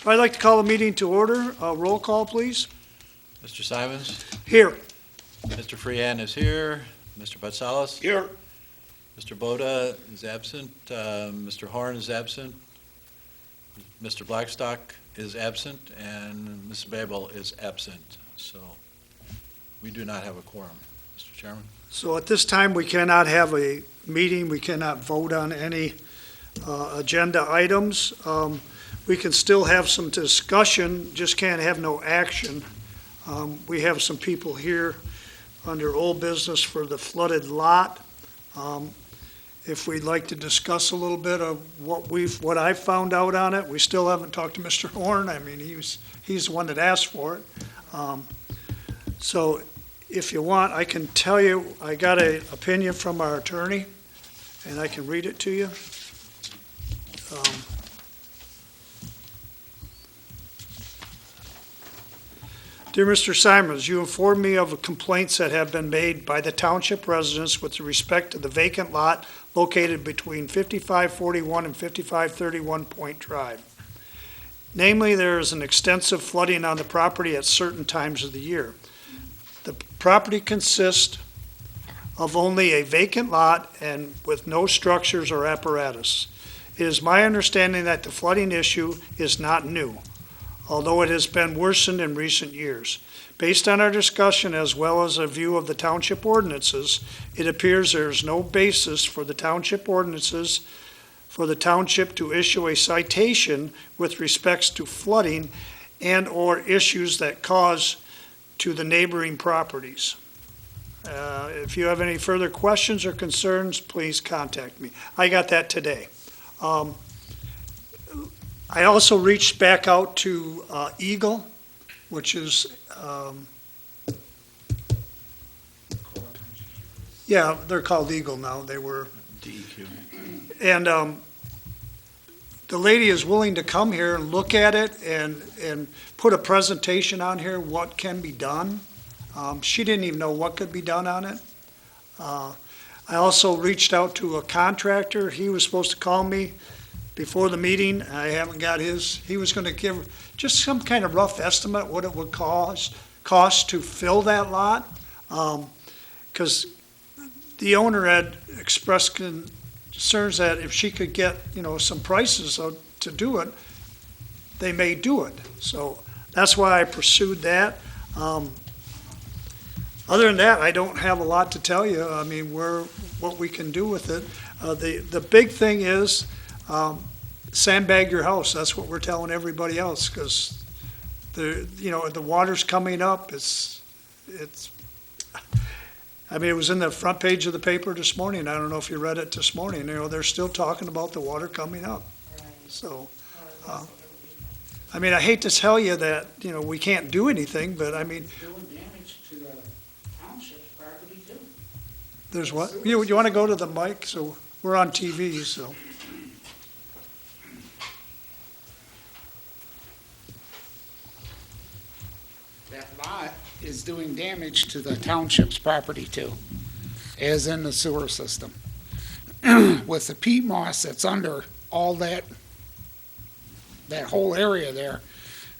I'd like to call the meeting to order. Roll call, please. Mr. Simons? Here. Mr. Freehan is here. Mr. Batsalis? Here. Mr. Boda is absent. Mr. Horn is absent. Mr. Blackstock is absent, and Mrs. Babel is absent. So we do not have a quorum, Mr. Chairman. So at this time, we cannot have a meeting. We cannot vote on any agenda items. We can still have some discussion, just can't have no action. We have some people here under old business for the flooded lot. If we'd like to discuss a little bit of what I found out on it, we still haven't talked to Mr. Horn. I mean, he's the one that asked for it. So if you want, I can tell you, I got an opinion from our attorney, and I can read it to you. Dear Mr. Simons, you informed me of complaints that have been made by the township residents with respect to the vacant lot located between 5541 and 5531 Point Drive. Namely, there is an extensive flooding on the property at certain times of the year. The property consists of only a vacant lot and with no structures or apparatus. It is my understanding that the flooding issue is not new, although it has been worsened in recent years. Based on our discussion as well as a view of the township ordinances, it appears there is no basis for the township ordinances for the township to issue a citation with respects to flooding and/or issues that cause to the neighboring properties. If you have any further questions or concerns, please contact me. I got that today. I also reached back out to Eagle, which is, yeah, they're called Eagle now. They were. DEQ. And the lady is willing to come here and look at it and put a presentation on here, what can be done. She didn't even know what could be done on it. I also reached out to a contractor. He was supposed to call me before the meeting. I haven't got his. He was going to give just some kind of rough estimate what it would cost to fill that lot. Because the owner had expressed concerns that if she could get, some prices to do it, they may do it. So that's why I pursued that. Other than that, I don't have a lot to tell you. I mean, what we can do with it. The big thing is, sandbag your house. That's what we're telling everybody else, because the water's coming up. It was in the front page of the paper this morning. I don't know if you read it this morning. They're still talking about the water coming up. So, I hate to tell you that, we can't do anything, but Doing damage to the township's property too. there's what? You want to go to the mic? So we're on TV, so. That lot is doing damage to the township's property too, as in the sewer system. With the peat moss that's under all that whole area there,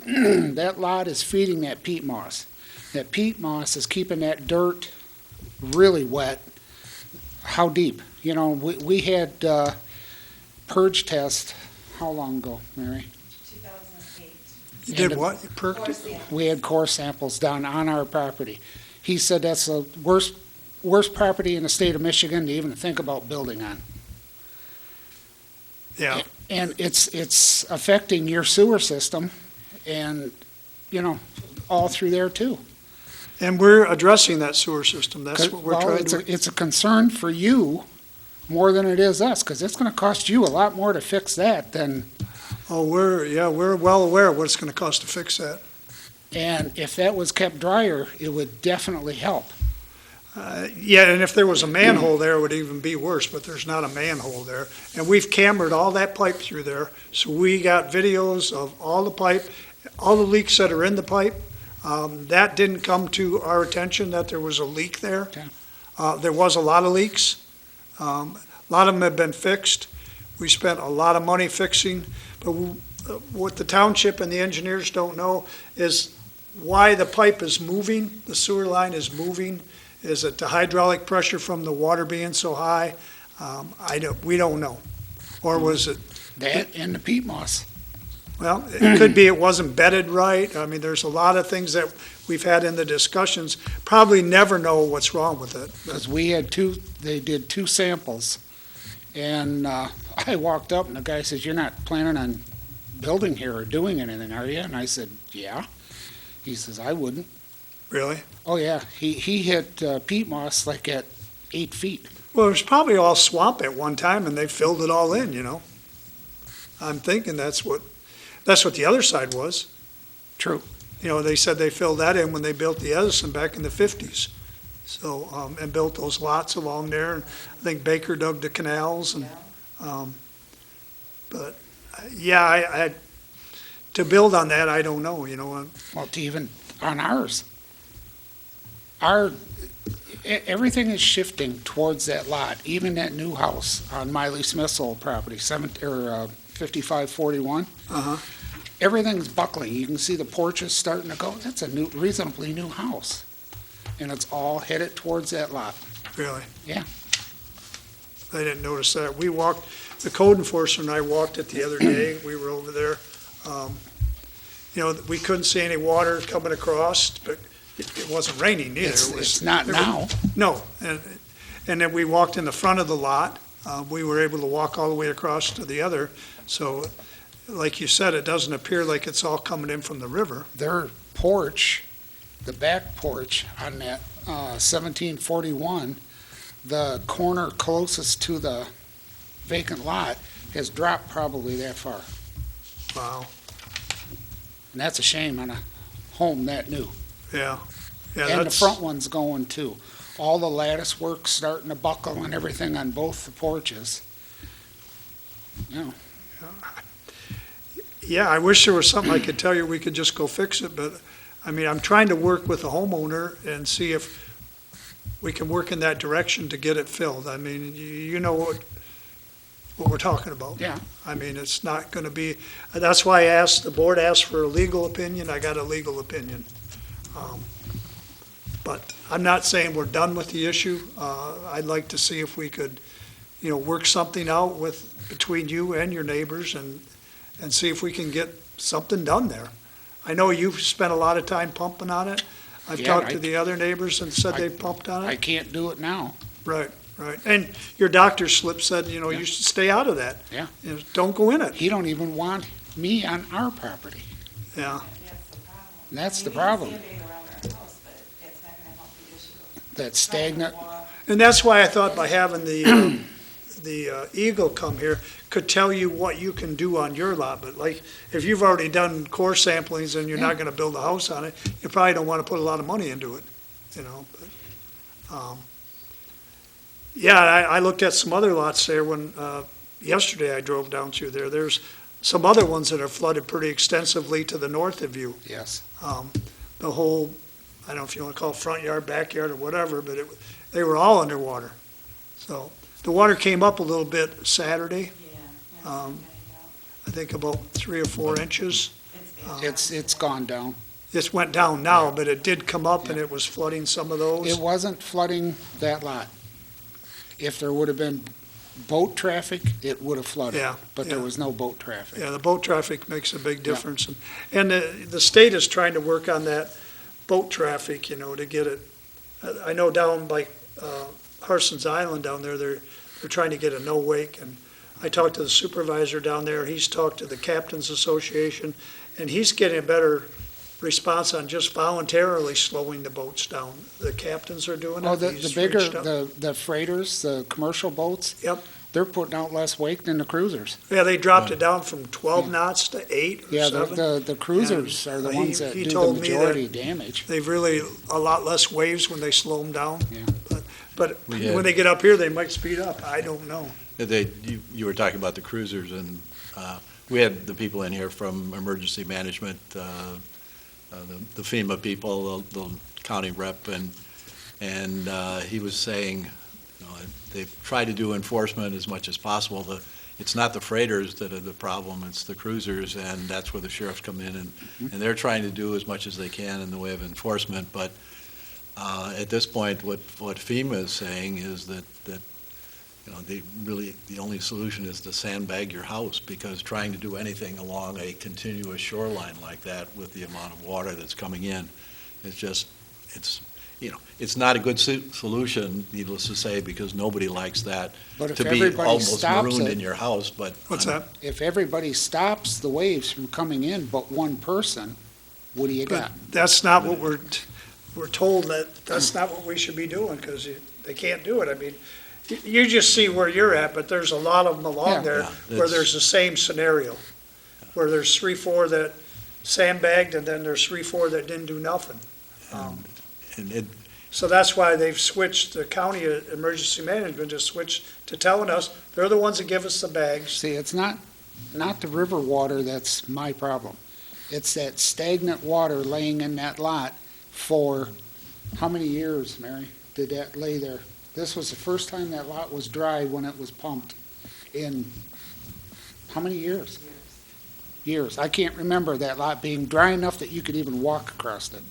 that lot is feeding that peat moss. That peat moss is keeping that dirt really wet. How deep? We had purge test, how long ago, Mary? 2008. You did what? You perked Core it? sample. We had core samples done on our property. He said that's the worst property in the state of Michigan to even think about building on. Yeah. And it's affecting your sewer system and, all through there too. And we're addressing that sewer system. That's what we're Well, trying to do. it's a concern for you more than it is us, because it's gonna cost you a lot more to fix that than, Oh, we're well aware of what it's going to cost to fix that. and if that was kept drier, it would definitely help. Yeah, and if there was a manhole there, it would even be worse, but there's not a manhole there. And we've cambered all that pipe through there, so we got videos of all the pipe, all the leaks that are in the pipe. That didn't come to our attention that there was a leak there. Okay. There was a lot of leaks. A lot of them have been fixed. We spent a lot of money fixing, but what the township and the engineers don't know is why the pipe is moving, the sewer line is moving. Is it the hydraulic pressure from the water being so high? We don't know. Or was it, That and the peat moss. well, it could be it wasn't bedded right. I mean, there's a lot of things that we've had in the discussions. Probably never know what's wrong with it. Because they did 2 samples. And I walked up and the guy says, "You're not planning on building here or doing anything, are you?" And I said, "Yeah." He says, "I wouldn't." Really? Oh, yeah. He hit peat moss like at 8 feet. Well, it was probably all swamp at one time and they filled it all in, you know? I'm thinking that's what the other side was. True. You know, they said they filled that in when they built the Edison back in the 50s. So, and built those lots along there. And I think Baker dug the canals and, but, yeah, to build on that, I don't know, you know. Well, to even on ours. Everything is shifting towards that lot, even that new house on Miley Smith's old property, 5541. Uh-huh. Everything's buckling. You can see the porches starting to go. That's a reasonably new house. And it's all headed towards that lot. Really? Yeah. I didn't notice that. The code enforcer and I walked it the other day. We were over there. You know, we couldn't see any water coming across, but it wasn't raining either. It's not now. No, and then we walked in the front of the lot. We were able to walk all the way across to the other. So, like you said, it doesn't appear like it's all coming in from the river. Their porch, the back porch on that 1741, the corner closest to the vacant lot has dropped probably that far. Wow. And that's a shame on a home that new. Yeah. Yeah. And the front one's going too. All the lattice work's starting to buckle and everything on both the porches. You know, Yeah, I wish there was something I could tell you we could just go fix it, but, I mean, I'm trying to work with the homeowner and see if we can work in that direction to get it filled. I mean, you know what we're talking about. Yeah. I mean, it's not gonna be, that's why the board asked for a legal opinion, I got a legal opinion. But I'm not saying we're done with the issue. I'd like to see if we could, you know, work something out between you and your neighbors and see if we can get something done there. I know you've spent a lot of time pumping on it. I've Yeah, talked to the other neighbors and said they pumped on I it. can't do it now. Right. And your doctor slip said, you know, Yeah. you should stay out of that. Yeah. You know, don't go in it. He don't even want me on our property. Yeah. And that's the problem. We can sandbag around our house, but that's not gonna help the issue of That stagnant, And that's why I thought by having the Eagle come here could tell you what you can do on your lot. But like, if you've already done core samplings and you're not gonna build a house on it, you probably don't wanna put a lot of money into it, you know, but, yeah, I looked at some other lots there when, yesterday I drove down through there. There's some other ones that are flooded pretty extensively to the north of you. yes. The whole, I don't know if you wanna call it front yard, backyard, or whatever, but they were all underwater. So, the water came up a little bit Saturday, I think about 3 or 4 inches. It's gone down. This went down now, but it did come up and it was flooding some of It those. wasn't flooding that lot. If there would have been boat traffic, it would have flooded. Yeah, But there yeah. was no boat traffic. Yeah, the boat traffic makes a big difference. And the state is trying to work on that boat traffic, you know, to get it. I know down by Harson's Island down there, they're trying to get a no wake. And I talked to the supervisor down there, he's talked to the Captains Association, and he's getting a better response on just voluntarily slowing the boats down. The captains are doing it. Oh, the He's bigger, reached out. the freighters, the commercial boats. Yep. They're putting out less wake than the cruisers. Yeah, they dropped it down from 12 knots to 8 or Yeah, 7. the cruisers are the he- ones that he do the told me that- majority damage. They've really a lot less waves when they slow them down. Yeah. But We had- when they get up here, they might speed up. I don't know. You were talking about the cruisers, and we had the people in here from emergency management, the FEMA people, the county rep, and he was saying, you know, they've tried to do enforcement as much as possible. it's not the freighters that are the problem, it's the cruisers, and that's where the sheriffs come in, and they're trying to do as much as they can in the way of enforcement, but at this point, what FEMA is saying is that the only solution is to sandbag your house, because trying to do anything along a continuous shoreline like that with the amount of water that's coming in is just, it's not a good solution, needless to say, because nobody likes that But if to be everybody almost stops marooned it, in your house, but. What's that? if everybody stops the waves from coming in but one person, what do you But got? that's not what we're told, that's not what we should be doing, because they can't do it. I mean, you just see where you're at, but there's a lot of them Yeah. along there Yeah, where that's- there's the same scenario, where there's 3-4 that sandbagged, and then there's 3-4 that didn't do nothing. And it, So that's why they've switched, the county emergency management has switched to telling us, they're the ones that give us the bags. See, it's not the river water that's my problem. It's that stagnant water laying in that lot for, how many years, Mary, did that lay there? This was the first time that lot was dry when it was pumped in, how many years? Years. I can't remember that lot being dry enough that you could even walk across it.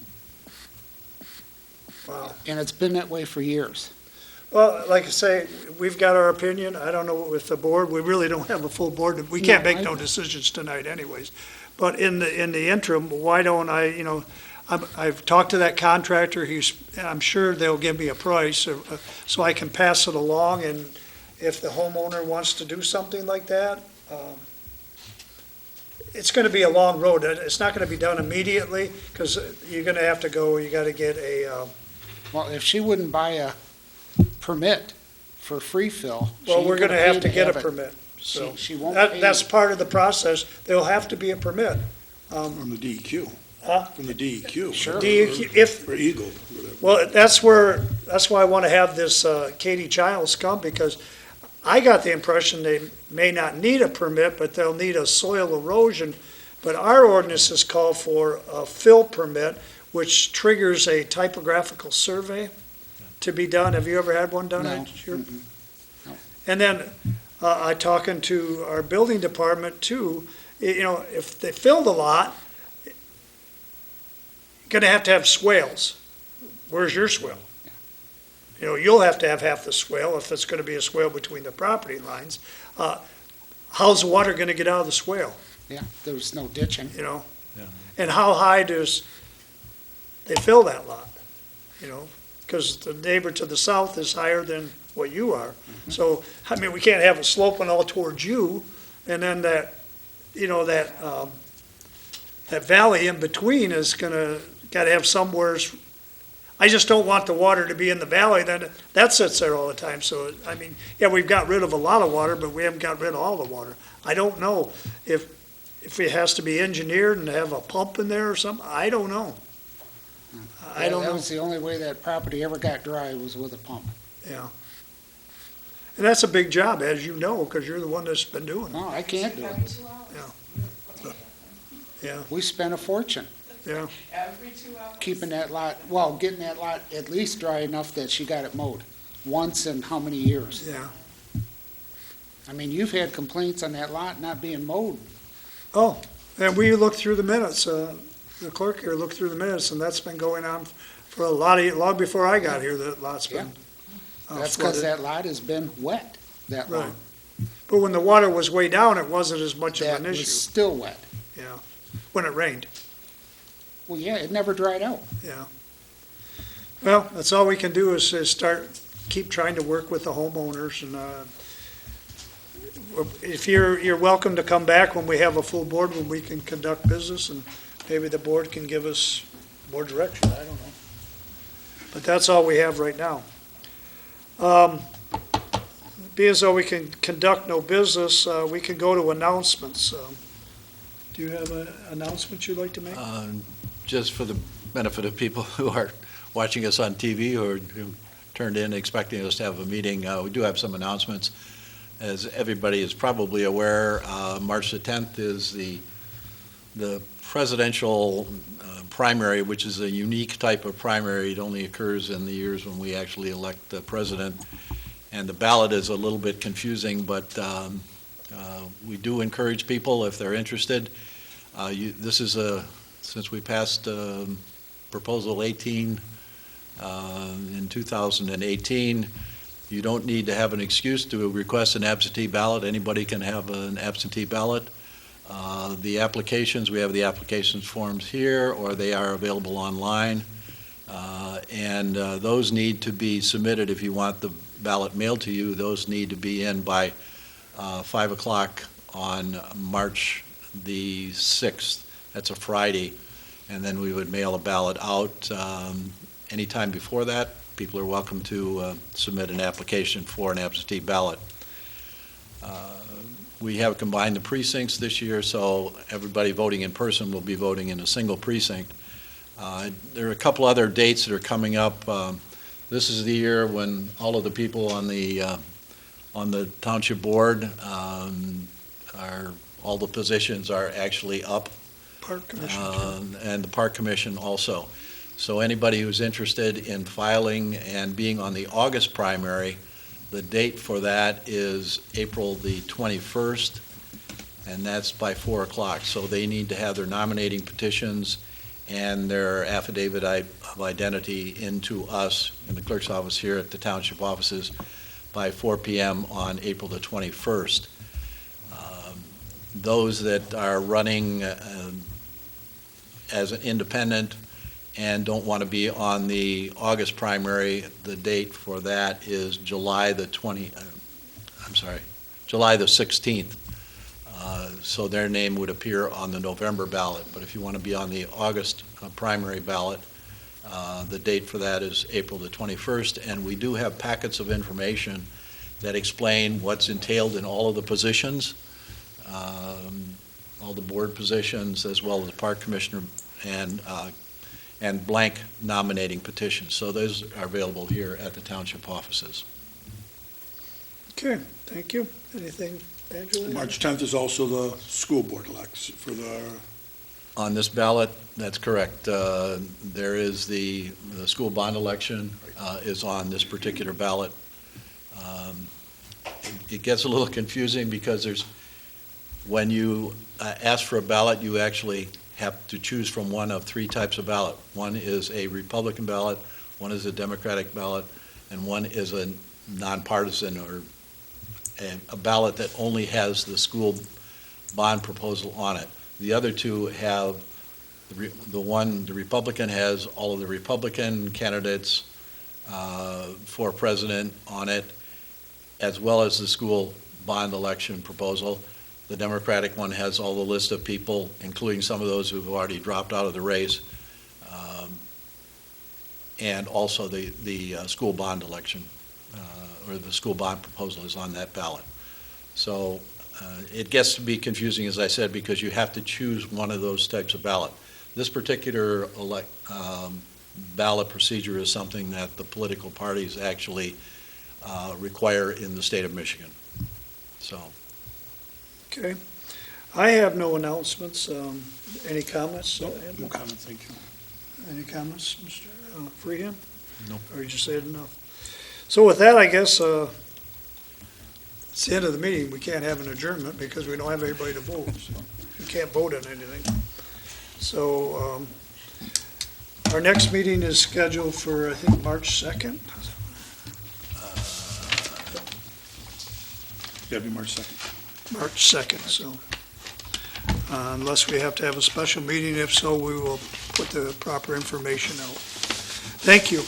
Wow. And it's been that way for years. Well, like I say, we've got our opinion. I don't know with the board. We really don't have a full board. We can't make no decisions tonight anyways. But in the interim, why don't I've talked to that contractor. I'm sure they'll give me a price so I can pass it along. And if the homeowner wants to do something like that, it's going to be a long road. It's not going to be done immediately, because you're going to have to go, you got to get a, Well, if she wouldn't buy a permit for free fill. she well, ain't we're going to pay have to get a it. permit. So She won't pay. that's part of the process. There'll have to be a permit. From the DEQ. Huh? From the DEQ. Sure. If, Or Eagle. whatever. well, that's why I want to have this Katie Childs come, because I got the impression they may not need a permit, but they'll need a soil erosion. But our ordinances call for a fill permit, which triggers a typographical survey to be done. Have you ever had one done? No. at your- Mm-mm. No. And then I talking to our building department too, if they fill the lot, gonna have to have swales. Where's your swale? You'll have to have half the swale if it's gonna be a swale between the property lines. How's the water gonna get out of the swale, Yeah, there's no ditching. Yeah. And how high does they fill that lot? Because the neighbor to the south is higher than what you are. So, I mean, we can't have it sloping all towards you, and then that valley in between is gotta have somewhere. I just don't want the water to be in the valley, then that sits there all the time. So, I mean, yeah, we've got rid of a lot of water, but we haven't got rid of all the water. I don't know if it has to be engineered and have a pump in there or something, I don't know. I don't That know, was the only way that property ever got dry was with a pump. yeah. And that's a big job, as you know, because you're the one that's been doing it, No, I can't do Every it. 2 hours. yeah, We spent a fortune yeah. Every 2 hours. keeping that lot, well, getting that lot at least dry enough that she got it mowed. Once in how many years? Yeah. I mean, you've had complaints on that lot not being mowed. Oh, and we looked through the minutes, the clerk here looked through the minutes, and that's been going on for long before I got here, that lot's been. That's because flooded. that lot has been wet that Right. long. But when the water was way down, it wasn't as much That of an was issue, still wet. when it rained, Well, yeah, it never dried out. yeah. Well, that's all we can do is keep trying to work with the homeowners, and, if you're welcome to come back when we have a full board, when we can conduct business, and maybe the board can give us more direction, I don't know. But that's all we have right now. Being as though we can conduct no business, we can go to announcements. Do you have an announcement you'd like to make? Just for the benefit of people who are watching us on TV or who turned in expecting us to have a meeting, we do have some announcements. As everybody is probably aware, March the 10th is the presidential primary, which is a unique type of primary. It only occurs in the years when we actually elect the president. And the ballot is a little bit confusing, but We do encourage people, if they're interested, this is since we passed Proposal 18 in 2018, you don't need to have an excuse to request an absentee ballot. Anybody can have an absentee ballot. The applications, we have the applications forms here, or they are available online. And those need to be submitted if you want the ballot mailed to you. Those need to be in by 5 o'clock on March the 6th. That's a Friday. And then we would mail a ballot out. Anytime before that, people are welcome to submit an application for an absentee ballot. We have combined the precincts this year, so everybody voting in person will be voting in a single precinct. There are a couple other dates that are coming up. This is the year when all of the people on the township board all the positions are actually up. Park Commission. And the Park Commission also. So anybody who's interested in filing and being on the August primary, the date for that is April the 21st, and that's by 4 o'clock. So they need to have their nominating petitions and their affidavit of identity into us in the clerk's office here at the township offices by 4 p.m. on April the 21st. Those that are running as an independent and don't want to be on the August primary, the date for that is July the 16th. So their name would appear on the November ballot. But if you want to be on the August primary ballot, the date for that is April the 21st. And we do have packets of information that explain what's entailed in all of the positions, all the board positions, as well as the park commissioner and blank nominating petitions. So those are available here at the township offices. Okay, thank you. Anything, Angela? March 10th is also the school board election for the, On this ballot, that's correct. There is the school bond election is on this particular ballot. It gets a little confusing because when you ask for a ballot, you actually have to choose from one of three types of ballot. One is a Republican ballot, one is a Democratic ballot, and one is a nonpartisan or a ballot that only has the school bond proposal on it. The other two have, the Republican has all of the Republican candidates for president on it, as well as the school bond election proposal. The Democratic one has all the list of people, including some of those who've already dropped out of the race, and also the school bond election, or the school bond proposal is on that ballot. So it gets to be confusing, as I said, because you have to choose one of those types of ballot. This particular ballot procedure is something that the political parties actually require in the state of Michigan. So. Okay. I have no announcements. Any comments? no Angela? comment, thank you. Any comments, Mr. Freehand? No. Or you just said enough? So with that, I guess it's the end of the meeting. We can't have an adjournment because we don't have anybody to vote. So we can't vote on anything. So our next meeting is scheduled for, I think, March 2nd. Yeah, it'll be March 2nd. March 2nd, so unless we have to have a special meeting, if so, we will put the proper information out. Thank you.